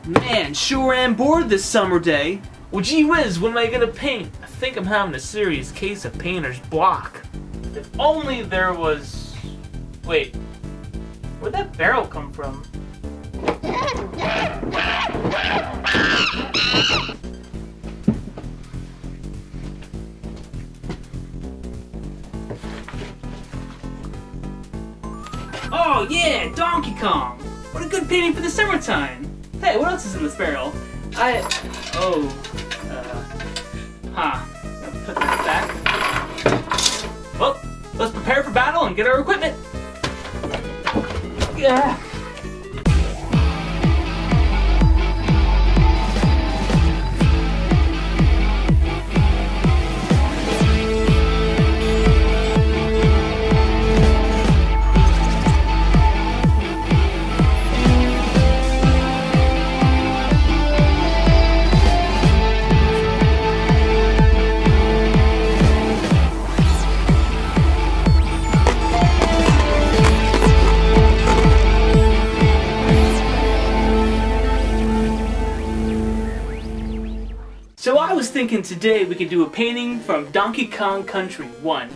Man, sure am bored this summer day. Well, gee whiz, what am I gonna paint? I think I'm having a serious case of painter's block. If only there was... Wait, where'd that barrel come from? Oh yeah, Donkey Kong! What a good painting for the summertime! Hey, what else is in this barrel? I'll put that back. Well, let's prepare for battle and get our equipment! Yeah. So I was thinking today we could do a painting from Donkey Kong Country 1.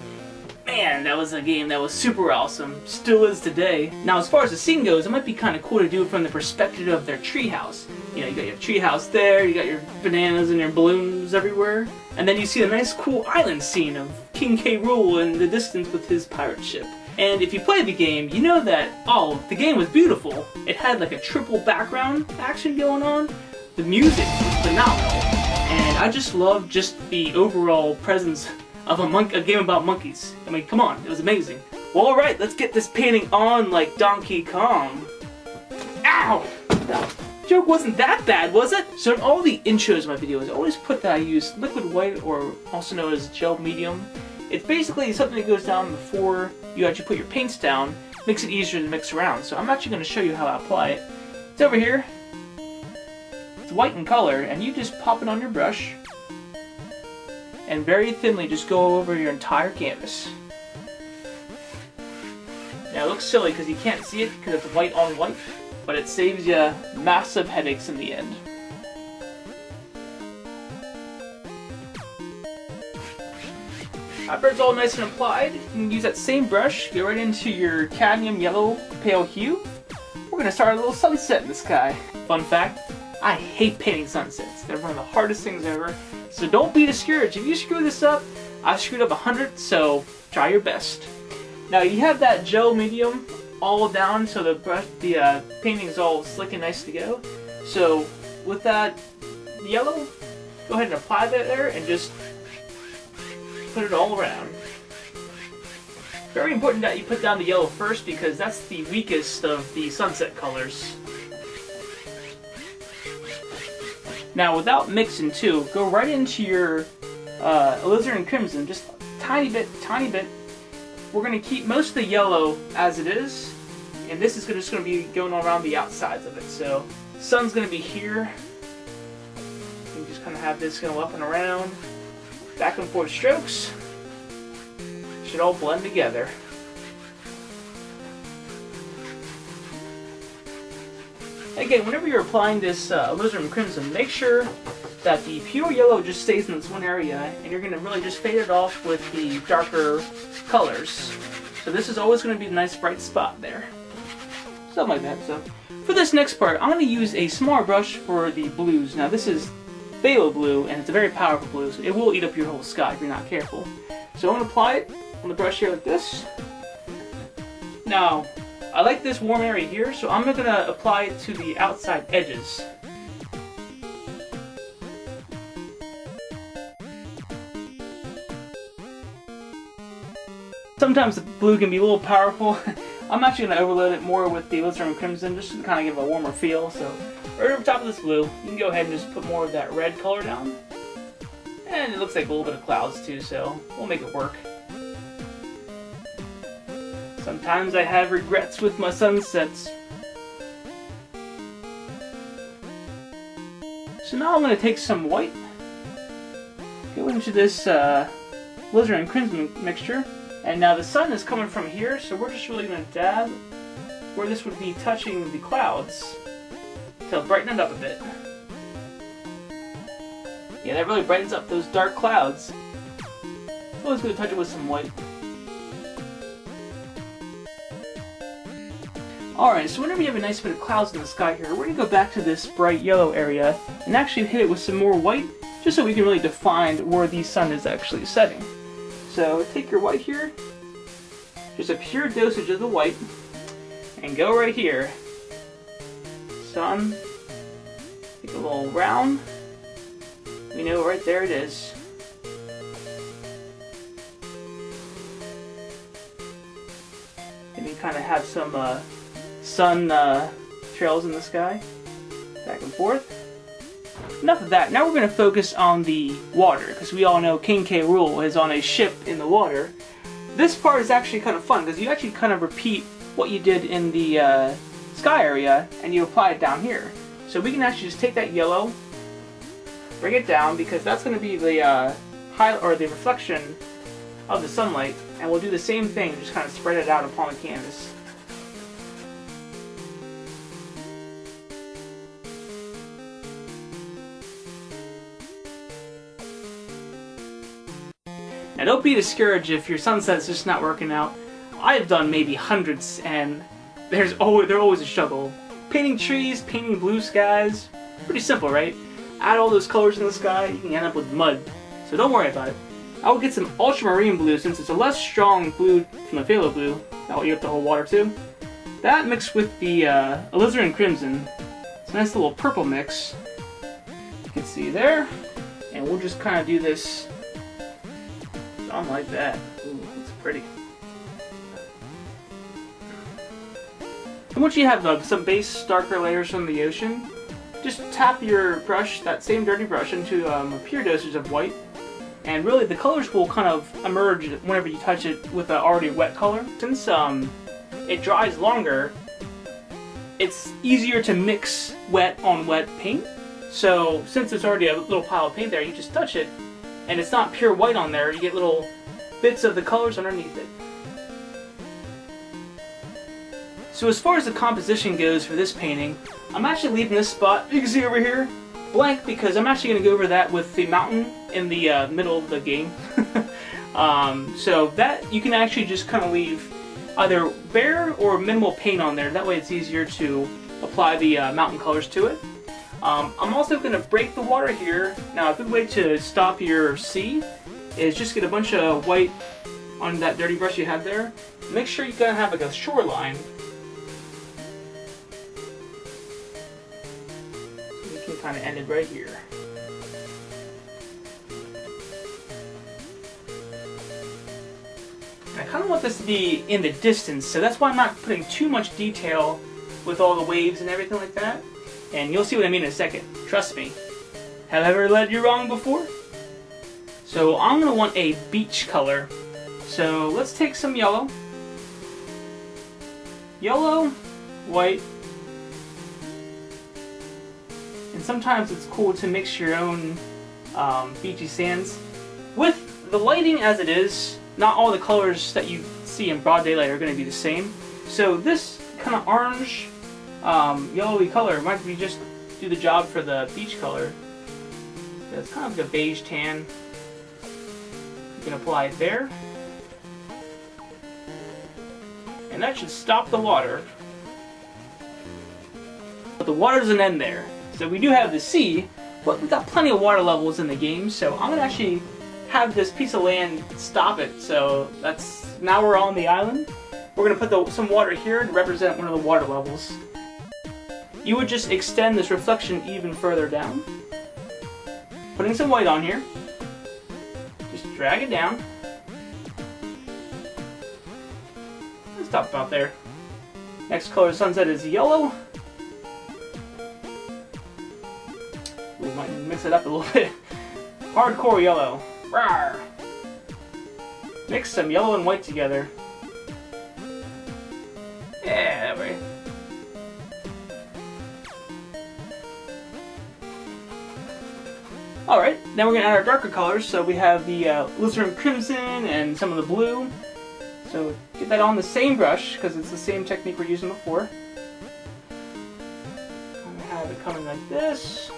Man, that was a game that was super awesome. Still is today. Now as far as the scene goes, it might be kind of cool to do it from the perspective of their treehouse. You know, you got your treehouse there, you got your bananas and your balloons everywhere. And then you see a nice cool island scene of King K. Rool in the distance with his pirate ship. And if you play the game, you know that, the game was beautiful. It had like a triple background action going on. The music was phenomenal. And I just love the overall presence of a game about monkeys. I mean, come on, it was amazing. Well, alright, let's get this painting on like Donkey Kong. Ow! That joke wasn't that bad, was it? So in all the intros of my videos, I always put that I use liquid white, or also known as gel medium. It's basically something that goes down before you actually put your paints down, makes it easier to mix around. So I'm actually going to show you how I apply it. It's over here. It's white in color, and you just pop it on your brush and very thinly just go over your entire canvas. Now it looks silly because you can't see it because it's white on white, but it saves you massive headaches in the end. After it's all nice and applied, you can use that same brush, get right into your cadmium yellow pale hue. We're going to start a little sunset in the sky. Fun fact, I hate painting sunsets. They're one of the hardest things ever. So don't be discouraged. If you screw this up, I screwed up 100, so try your best. Now you have that gel medium all down so the painting is all slick and nice to go. So with that yellow, go ahead and apply that there and just put it all around. Very important that you put down the yellow first because that's the weakest of the sunset colors. Now, without mixing too, go right into your alizarin crimson, just tiny bit. We're going to keep most of the yellow as it is, and this is just going to be going around the outsides of it. So, the sun's going to be here. You just kind of have this go up and around, back and forth strokes. Should all blend together. Again, whenever you're applying this alizarin crimson, make sure that the pure yellow just stays in this one area, and you're going to really just fade it off with the darker colors. So this is always going to be a nice bright spot there. Something like that. So for this next part, I'm going to use a smaller brush for the blues. Now this is phthalo blue, and it's a very powerful blue, so it will eat up your whole sky if you're not careful. So I'm going to apply it on the brush here like this. Now, I like this warm area here, so I'm going to apply it to the outside edges. Sometimes the blue can be a little powerful. I'm actually going to overload it more with the alizarin crimson just to kind of give a warmer feel. So right over top of this blue, you can go ahead and just put more of that red color down. And it looks like a little bit of clouds too, so we'll make it work. Sometimes I have regrets with my sunsets. So now I'm going to take some white, go into this alizarin crimson mixture, and now the sun is coming from here, so we're just really going to dab where this would be touching the clouds to brighten it up a bit. Yeah, that really brightens up those dark clouds. Always going to touch it with some white. Alright, so whenever you have a nice bit of clouds in the sky here, we're going to go back to this bright yellow area and actually hit it with some more white, just so we can really define where the sun is actually setting. So take your white here, just a pure dosage of the white, and go right here. Sun, take a little round, we know right there it is. And you kind of have some sun trails in the sky, back and forth. Enough of that. Now we're going to focus on the water, because we all know King K. Rool is on a ship in the water. This part is actually kind of fun, because you actually kind of repeat what you did in the sky area, and you apply it down here. So we can actually just take that yellow, bring it down, because that's going to be the the reflection of the sunlight, and we'll do the same thing, just kind of spread it out upon the canvas. Now don't be discouraged if your sunset's just not working out. I've done maybe hundreds, and they're always a struggle. Painting trees, painting blue skies, pretty simple, right? Add all those colors in the sky, you can end up with mud. So don't worry about it. I would get some ultramarine blue, since it's a less strong blue from the phthalo blue. That will eat up the whole water too. That mixed with the alizarin crimson. It's a nice little purple mix. You can see there. And we'll just kind of do this something like that. Ooh, it's pretty. And once you have some base darker layers from the ocean, just tap your brush, that same dirty brush, into a pure dosage of white, and really the colors will kind of emerge whenever you touch it with an already wet color. Since it dries longer, it's easier to mix wet on wet paint. So since there's already a little pile of paint there, you just touch it, and it's not pure white on there, you get little bits of the colors underneath it. So as far as the composition goes for this painting, I'm actually leaving this spot, you can see over here, blank, because I'm actually going to go over that with the mountain in the middle of the game. So that you can actually just kind of leave either bare or minimal paint on there, that way it's easier to apply the mountain colors to it. I'm also going to break the water here. Now a good way to stop your sea is just get a bunch of white on that dirty brush you had there. Make sure you kind of have like a shoreline. So you can kind of end it right here. I kind of want this to be in the distance, so that's why I'm not putting too much detail with all the waves and everything like that. And you'll see what I mean in a second. Trust me. Have I ever led you wrong before? So I'm going to want a beach color. So let's take some yellow. Yellow, white. And sometimes it's cool to mix your own beachy sands. With the lighting as it is, not all the colors that you see in broad daylight are going to be the same. So this kind of orange, yellowy color might be just do the job for the beach color. So it's kind of like a beige tan. You can apply it there. And that should stop the water. But the water doesn't end there. So we do have the sea, but we got plenty of water levels in the game, so I'm gonna actually have this piece of land stop it. So now we're on the island. We're gonna put some water here to represent one of the water levels. You would just extend this reflection even further down. Putting some white on here. Just drag it down. Let's stop about there. Next color of sunset is yellow. We might mix it up a little bit. Hardcore yellow. Rawr. Mix some yellow and white together. Yeah, that way. Alright, then we're going to add our darker colors. So we have the alizarin crimson and some of the blue. So Get that on the same brush, because it's the same technique we're using before. I'm going to have it coming like this.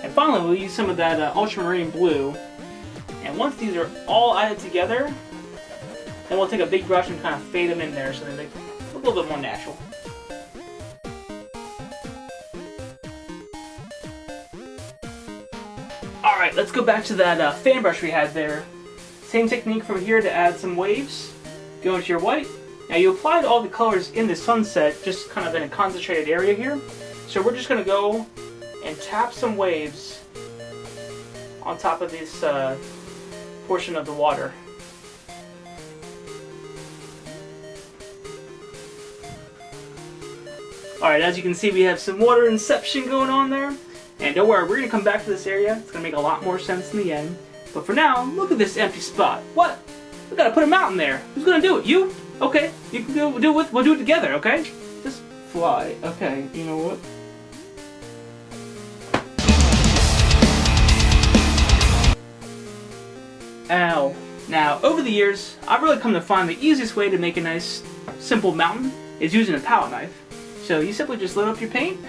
And finally, we'll use some of that ultramarine blue. And once these are all added together, then we'll take a big brush and kind of fade them in there so they look a little bit more natural. Alright, let's go back to that fan brush we had there. Same technique from here to add some waves. Go into your white. Now you applied all the colors in the sunset, just kind of in a concentrated area here. So we're just going to go and tap some waves on top of this portion of the water. Alright, as you can see, we have some water inception going on there. And don't worry, we're going to come back to this area. It's going to make a lot more sense in the end. But for now, look at this empty spot. What? We got to put a mountain there. Who's going to do it? You? Okay, you can do it. We'll do it together, okay? Just fly. Okay, you know what? Ow. Now, over the years, I've really come to find the easiest way to make a nice, simple mountain is using a palette knife. So you simply just load up your paint.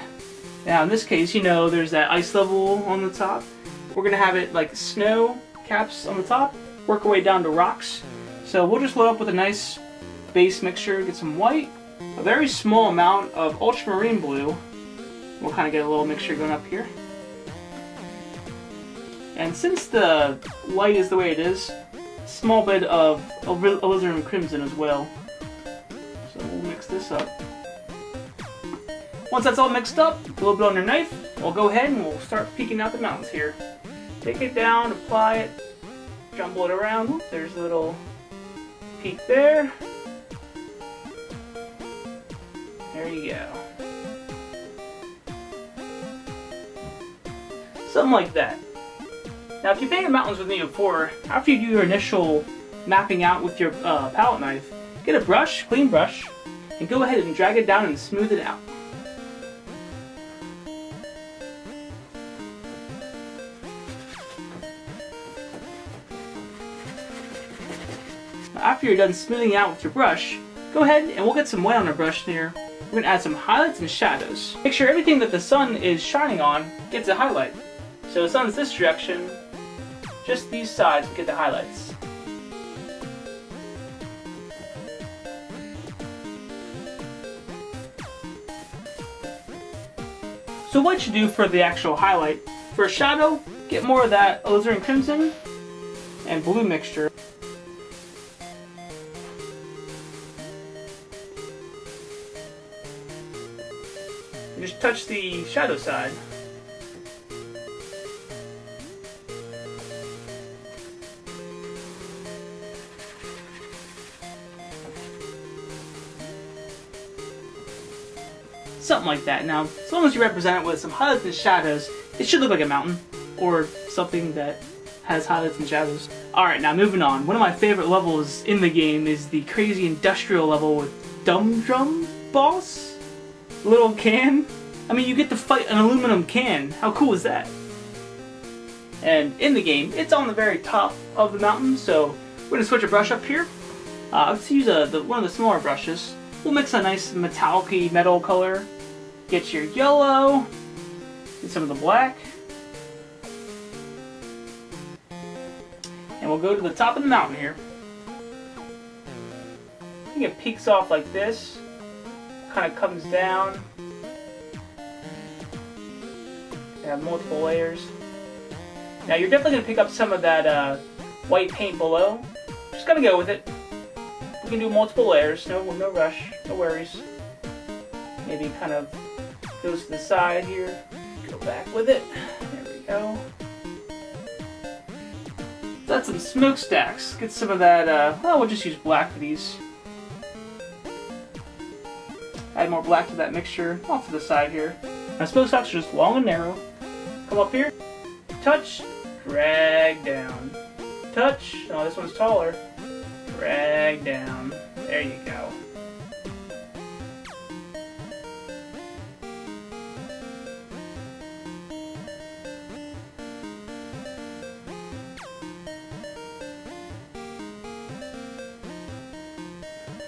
Now, in this case, you know there's that ice level on the top. We're going to have it like snow caps on the top, work our way down to rocks. So we'll just load up with a nice base mixture, get some white, a very small amount of ultramarine blue. We'll kind of get a little mixture going up here. And since the light is the way it is, a small bit of alizarin crimson as well. So we'll mix this up. Once that's all mixed up, a little bit on your knife, we'll go ahead and we'll start peeking out the mountains here. Take it down, apply it, jumble it around. Oop, there's a little peak there. There you go. Something like that. Now, if you painted mountains with me before, after you do your initial mapping out with your palette knife, get a brush, clean brush, and go ahead and drag it down and smooth it out. Now, after you're done smoothing out with your brush, go ahead and we'll get some white on our brush here. We're going to add some highlights and shadows. Make sure everything that the sun is shining on gets a highlight. So the sun's this direction, just these sides get the highlights. So what you do for the actual highlight, for a shadow, get more of that alizarin crimson and blue mixture. You just touch the shadow side. Something like that. Now, as long as you represent it with some highlights and shadows, it should look like a mountain, or something that has highlights and shadows. Alright, now moving on. One of my favorite levels in the game is the crazy industrial level with Dum Drum Boss? Little can? I mean, you get to fight an aluminum can. How cool is that? And in the game, it's on the very top of the mountain, so we're going to switch a brush up here. Let's use one of the smaller brushes. We'll mix a nice metallic-y metal color. Get your yellow, get some of the black, and we'll go to the top of the mountain here. I think it peaks off like this, kind of comes down. You have multiple layers. Now you're definitely going to pick up some of that white paint below. Just gotta go with it. We can do multiple layers, no rush, no worries. Maybe kind of goes to the side here, go back with it, there we go. Let's add some smokestacks, get some of that, well, we'll just use black for these. Add more black to that mixture, off to the side here. Now smokestacks are just long and narrow. Come up here, touch, drag down. Touch, oh this one's taller. Drag down. There you go.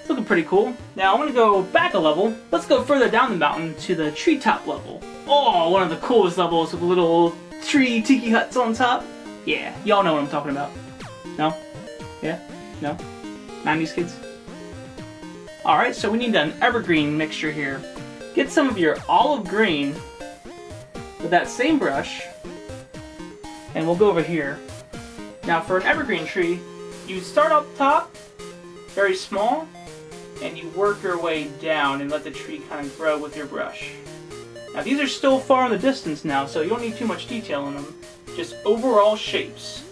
It's looking pretty cool. Now I'm gonna go back a level. Let's go further down the mountain to the treetop level. Oh, one of the coolest levels with little tree tiki huts on top. Yeah, y'all know what I'm talking about. No? Yeah? No? 90s kids? Alright, so we need an evergreen mixture here. Get some of your olive green with that same brush, and we'll go over here. Now for an evergreen tree, you start up top, very small, and you work your way down and let the tree kind of grow with your brush. Now these are still far in the distance now, so you don't need too much detail in them. Just overall shapes.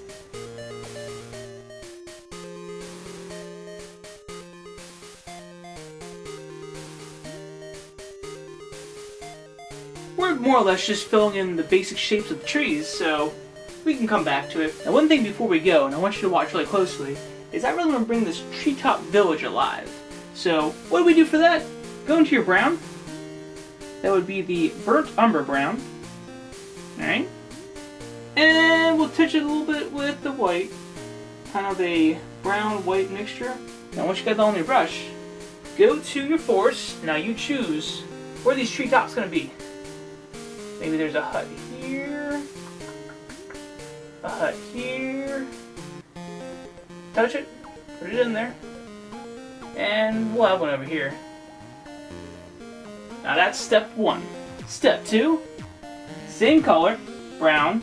We're more or less just filling in the basic shapes of the trees, so we can come back to it. Now one thing before we go, and I want you to watch really closely, is I really want to bring this treetop village alive. So what do we do for that? Go into your brown. That would be the burnt umber brown. Alright? And we'll touch it a little bit with the white. Kind of a brown-white mixture. Now once you got that on your brush, go to your forest. Now you choose where these treetops going to be. Maybe there's a hut here. A hut here. Touch it. Put it in there. And we'll have one over here. Now that's step 1. Step 2, same color, brown,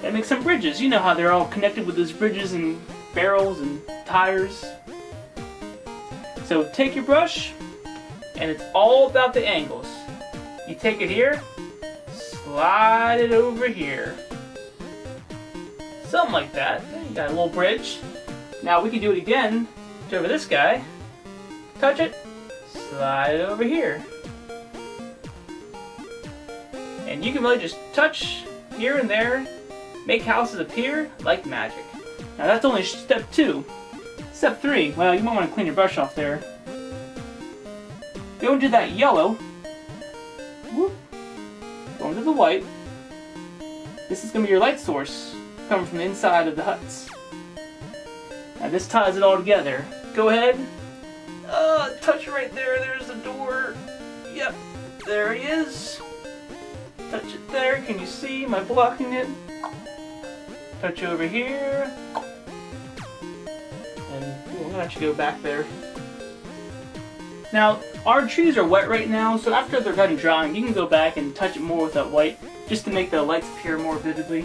and make some bridges. You know how they're all connected with those bridges and barrels and tires. So take your brush, and it's all about the angles. You take it here, slide it over here. Something like that. You got a little bridge. Now we can do it again to over this guy. Touch it. Slide it over here. And you can really just touch here and there, make houses appear like magic. Now that's only step 2. Step 3, well, you might want to clean your brush off there. Go into that yellow. Whoop. Go into the white. This is going to be your light source coming from the inside of the huts. Now this ties it all together. Go ahead. Touch right there. There's the door. Yep. There he is. Touch it there. Can you see? Am I blocking it? Touch over here. And I'm going to let you go back there. Now, our trees are wet right now, so after they're done drying, you can go back and touch it more with that white, just to make the lights appear more vividly.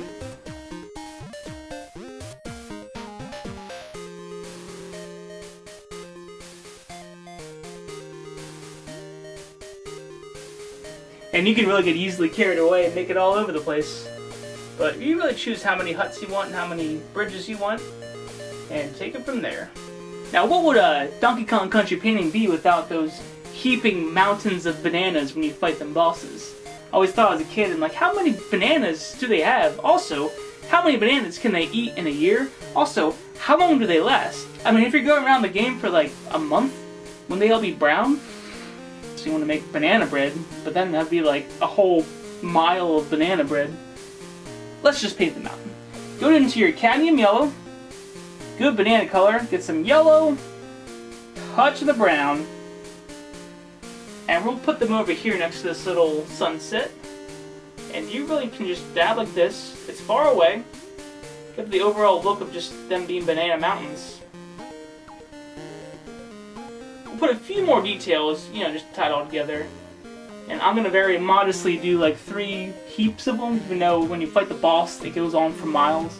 And you can really get easily carried away and make it all over the place. But you really choose how many huts you want and how many bridges you want, and take it from there. Now what would a Donkey Kong Country painting be without those heaping mountains of bananas when you fight them bosses? I always thought as a kid, I'm like, how many bananas do they have? Also, how many bananas can they eat in a year? Also, how long do they last? I mean, if you're going around the game for like a month, wouldn't they all be brown? So you want to make banana bread, but then that'd be like a whole mile of banana bread. Let's just paint the mountain. Go into your cadmium yellow, good banana color, get some yellow, touch of the brown, and we'll put them over here next to this little sunset. And you really can just dab like this. It's far away. Give the overall look of just them being banana mountains. We'll put a few more details, you know, just tie it all together. And I'm going to very modestly do like 3 heaps of them, even though when you fight the boss it goes on for miles.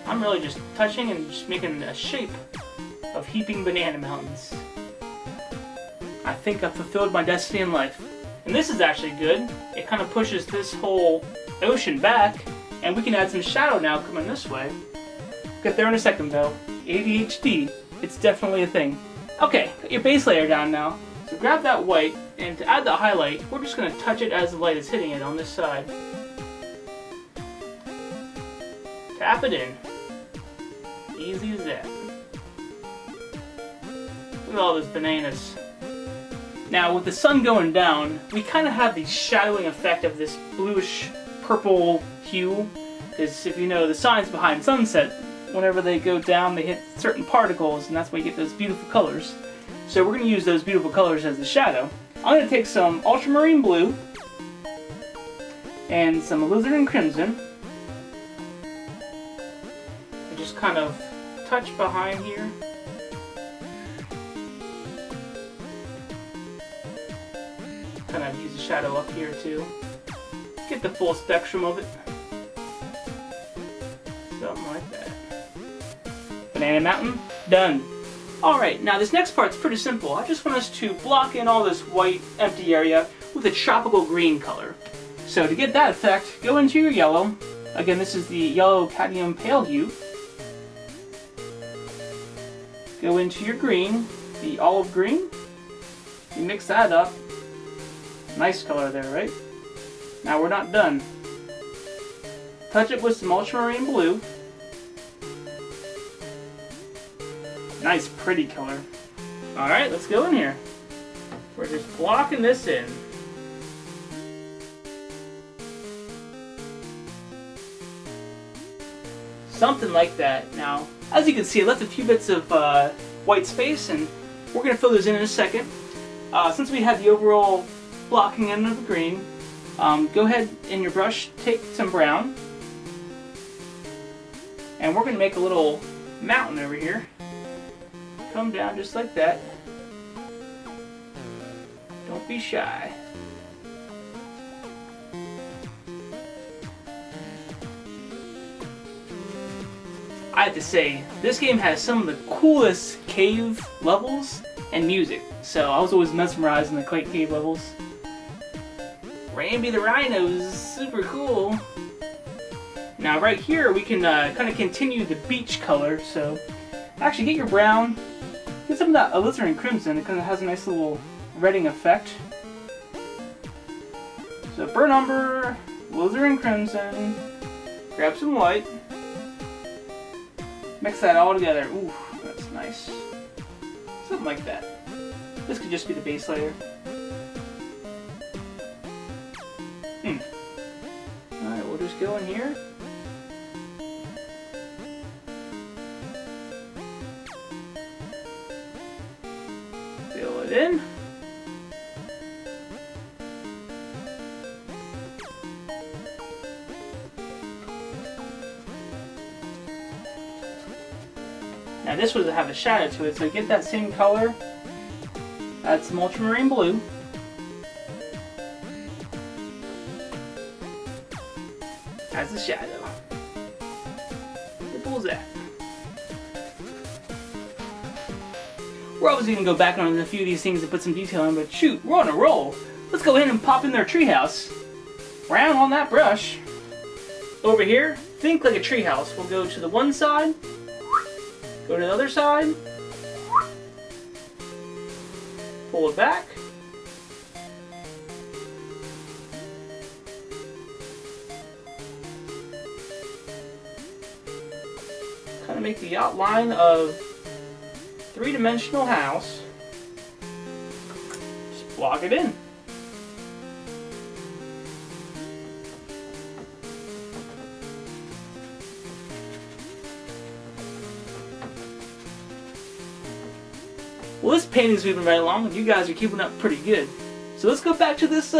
I'm really just touching and just making a shape of heaping banana mountains. I think I've fulfilled my destiny in life. And this is actually good. It kind of pushes this whole ocean back, and we can add some shadow now coming this way. Get there in a second though. ADHD, it's definitely a thing. Okay, got your base layer down now. So grab that white, and to add the highlight, we're just going to touch it as the light is hitting it on this side. Tap it in. Easy as that. Look at all those bananas. Now, with the sun going down, we kind of have the shadowing effect of this bluish purple hue. Because if you know the science behind sunset, whenever they go down, they hit certain particles, and that's why you get those beautiful colors. So we're going to use those beautiful colors as the shadow. I'm going to take some ultramarine blue and some alizarin crimson and just kind of touch behind here. Kind of use the shadow up here too. Get the full spectrum of it. Something like that. Banana Mountain, done. Alright, now this next part's pretty simple. I just want us to block in all this white empty area with a tropical green color. So to get that effect, go into your yellow. Again, this is the yellow cadmium pale hue. Go into your green, the olive green. You mix that up. Nice color there, right? Now we're not done. Touch it with some ultramarine blue. Nice pretty color. Alright, let's go in here. We're just blocking this in. Something like that. Now, as you can see, I left a few bits of white space, and we're going to fill those in a second. Since we had the overall blocking in of the green, go ahead in your brush, take some brown, and we're going to make a little mountain over here. Come down just like that. Don't be shy. I have to say, this game has some of the coolest cave levels and music. So I was always mesmerized in the cave levels. Rambi the Rhino is super cool. Now right here we can kind of continue the beach color. So actually get your brown, get some of that alizarin crimson. It kind of has a nice little redding effect. So burnt umber, alizarin crimson, grab some white, mix that all together. Ooh, that's nice. Something like that. This could just be the base layer. Alright, we'll just go in here. Fill it in. Now this would have a shadow to it, so get that same color. Add some ultramarine blue. As the shadow. Simple as that. We're obviously going to go back on a few of these things and put some detail in, but shoot, we're on a roll. Let's go ahead and pop in their treehouse. Round on that brush. Over here, think like a treehouse. We'll go to the one side, go to the other side, pull it back, kind of make the outline of three-dimensional house. Just block it in. Well, this painting's moving right along, and you guys are keeping up pretty good. So let's go back to this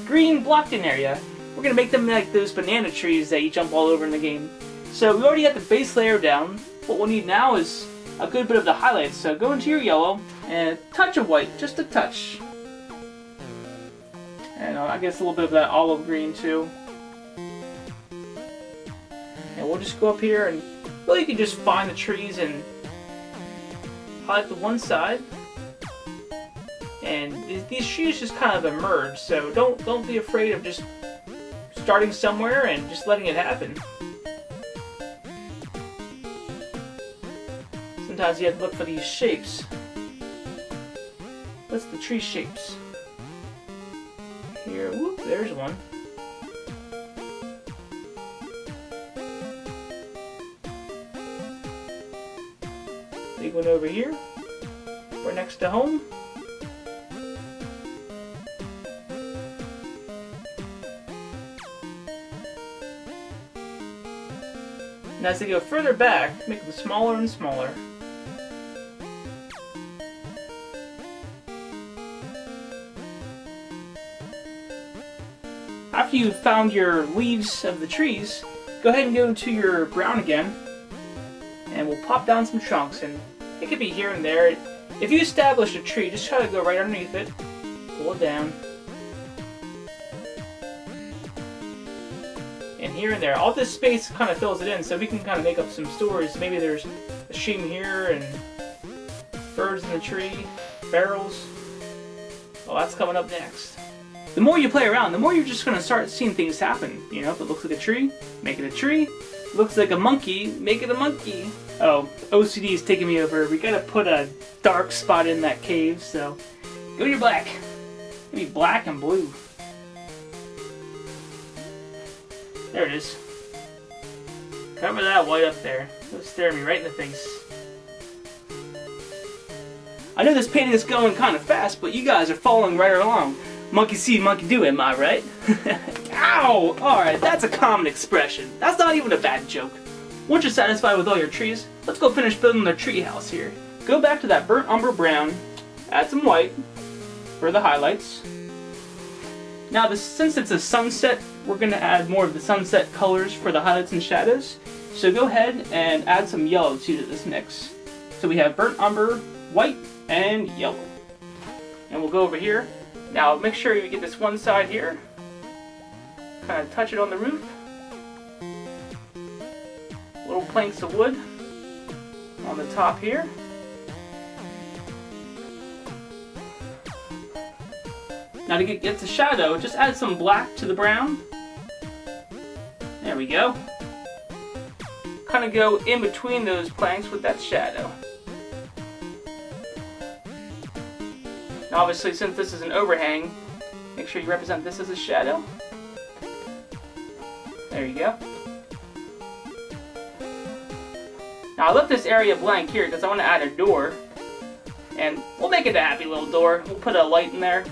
green blocked-in area. We're going to make them like those banana trees that you jump all over in the game. So we already got the base layer down. What we'll need now is a good bit of the highlights. So go into your yellow, and a touch of white, just a touch. And I guess a little bit of that olive green too. And we'll just go up here, and really you can just find the trees and highlight the one side, and these trees just kind of emerge. So don't be afraid of just starting somewhere and just letting it happen. Sometimes you have to look for these shapes. What's the tree shapes? Here, whoop, there's one. Big one over here. We're next to home. And as they go further back, make them smaller and smaller. After you've found your leaves of the trees, go ahead and go to your brown again, and we'll pop down some chunks, and it could be here and there. If you establish a tree, just try to go right underneath it, pull it down, and here and there. All this space kind of fills it in, so we can kind of make up some stories. Maybe there's a stream here, and birds in the tree, barrels. Well, that's coming up next. The more you play around, the more you're just going to start seeing things happen. You know, if it looks like a tree, make it a tree. Looks like a monkey, make it a monkey. Oh, OCD is taking me over. We gotta put a dark spot in that cave, so go to your black. Maybe black and blue. There it is. Cover that white up there. It'll stare me right in the face. I know this painting is going kind of fast, but you guys are following right along. Monkey see, monkey do, am I right? Ow! Alright, that's a common expression. That's not even a bad joke. Once you're satisfied with all your trees, let's go finish building the tree house here. Go back to that burnt umber brown, add some white for the highlights. Now, since it's a sunset, we're going to add more of the sunset colors for the highlights and shadows. So go ahead and add some yellow to this mix. So we have burnt umber, white, and yellow. And we'll go over here. Now make sure you get this one side here, kind of touch it on the roof, little planks of wood on the top here. Now to get the shadow, just add some black to the brown. There we go. Kind of go in between those planks with that shadow. Now obviously, since this is an overhang, make sure you represent this as a shadow. There you go. Now I left this area blank here because I want to add a door. And we'll make it a happy little door. We'll put a light in there.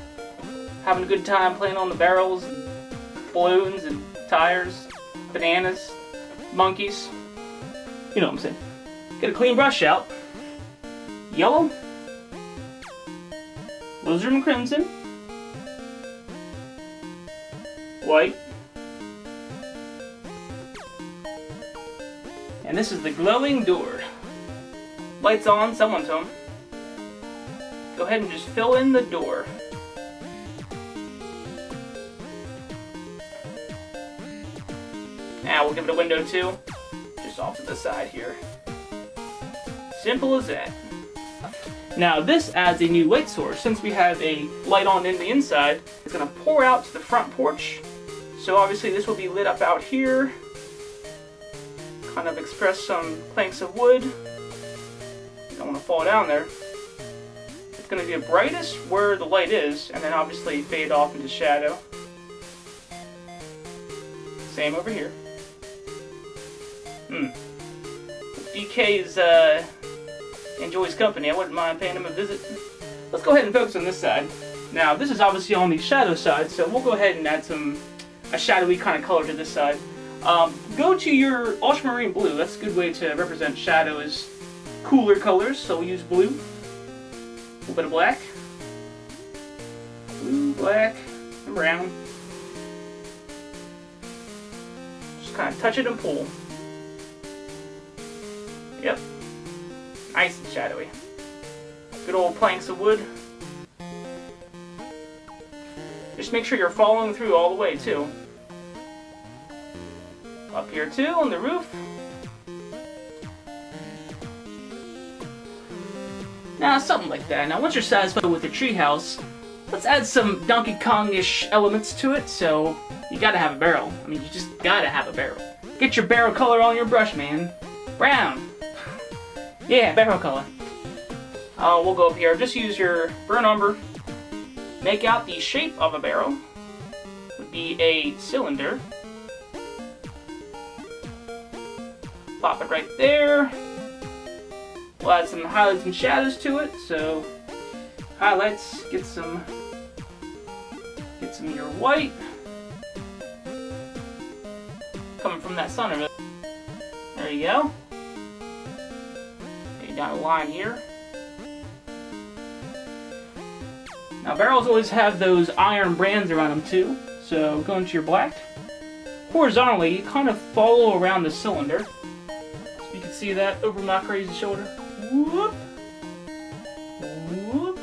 Having a good time playing on the barrels, and balloons, and tires, bananas, monkeys. You know what I'm saying. Get a clean brush out. Yellow. Alizarin and crimson, white, and this is the glowing door. Lights on, someone's home. Go ahead and just fill in the door. Now we'll give it a window too, just off to the side here. Simple as that. Now this adds a new light source. Since we have a light on in the inside, it's going to pour out to the front porch. So obviously this will be lit up out here. Kind of express some planks of wood. You don't want to fall down there. It's going to be the brightest where the light is, and then obviously fade off into shadow. Same over here. DK's enjoys company. I wouldn't mind paying him a visit. Let's go ahead and focus on this side. Now, this is obviously on the shadow side, so we'll go ahead and add a shadowy kind of color to this side. Go to your ultramarine blue. That's a good way to represent shadow as cooler colors, so we'll use blue. A little bit of black. Blue, black, and brown. Just kind of touch it and pull. Yep. Nice and shadowy. Good old planks of wood. Just make sure you're following through all the way too. Up here too, on the roof. Now, something like that. Now, once you're satisfied with the treehouse, let's add some Donkey Kong-ish elements to it. So, you gotta have a barrel. I mean, you just gotta have a barrel. Get your barrel color on your brush, man. Brown. Yeah, barrel color. We'll go up here. Just use your burnt umber. Make out the shape of a barrel. Would be a cylinder. Pop it right there. We'll add some highlights and shadows to it. So, highlights. Get some of your white. Coming from that sun over there. There There you go. Okay, down the line here. Now barrels always have those iron brands around them too, so go into your black. Horizontally, you kind of follow around the cylinder. So you can see that over my crazy shoulder. Whoop! Whoop!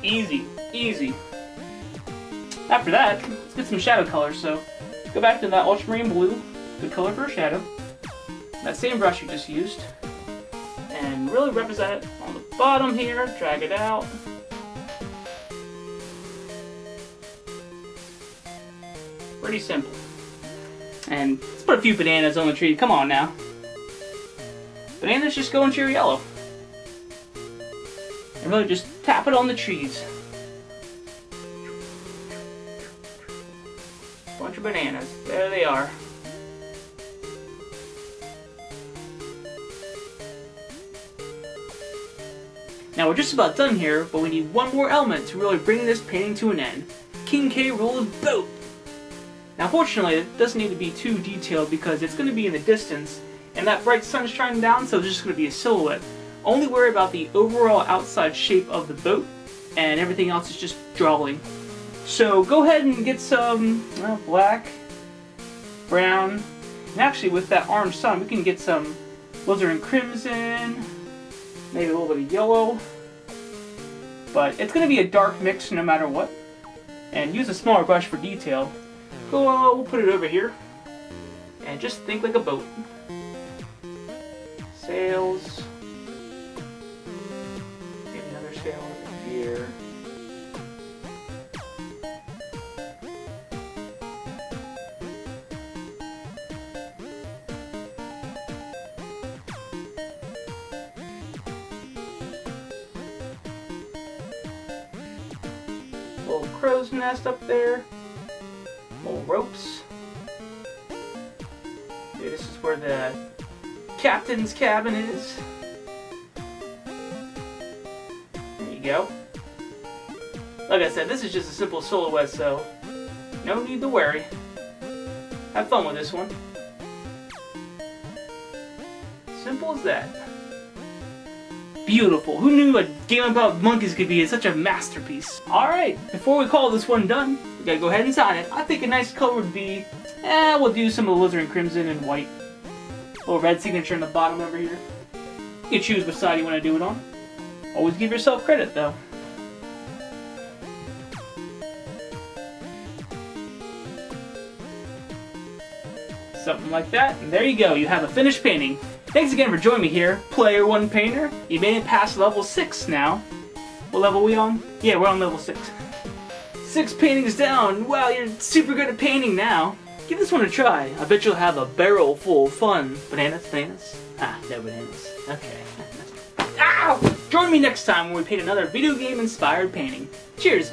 Easy, easy. After that, let's get some shadow color. So go back to that ultramarine blue, good color for a shadow. That same brush you just used. And really represent it on the bottom here, drag it out. Pretty simple. And let's put a few bananas on the tree. Come on now. Bananas just go into your yellow. And really just tap it on the trees. Bunch of bananas. There they are. Now we're just about done here, but we need one more element to really bring this painting to an end. King K. Rool's boat. Now fortunately, it doesn't need to be too detailed because it's going to be in the distance, and that bright sun's shining down, so it's just going to be a silhouette. Only worry about the overall outside shape of the boat, and everything else is just drawing. So go ahead and get some black, brown, and actually with that orange sun, we can get some alizarin crimson, maybe a little bit of yellow. But it's going to be a dark mix no matter what, and use a smaller brush for detail. We'll put it over here, and just think like a boat. Sails. Maybe another sail over here. Little crow's nest up there. Little ropes. Okay, this is where the captain's cabin is. There you go. Like I said, this is just a simple silhouette, so no need to worry. Have fun with this one. Simple as that. Beautiful. Who knew a game about monkeys could be such a masterpiece? Alright, before we call this one done, we gotta go ahead and sign it. I think a nice color would be, we'll do some alizarin crimson and white. Little red signature in the bottom over here. You can choose which side you want to do it on. Always give yourself credit though. Something like that, and there you go, you have a finished painting. Thanks again for joining me here, Player 1 Painter. You made it past level 6 now. What level are we on? Yeah, we're on level 6. 6 paintings down. Wow, you're super good at painting now. Give this one a try. I bet you'll have a barrel full of fun. Bananas? Bananas? Ah, no bananas. Okay. Ow! Join me next time when we paint another video game inspired painting. Cheers!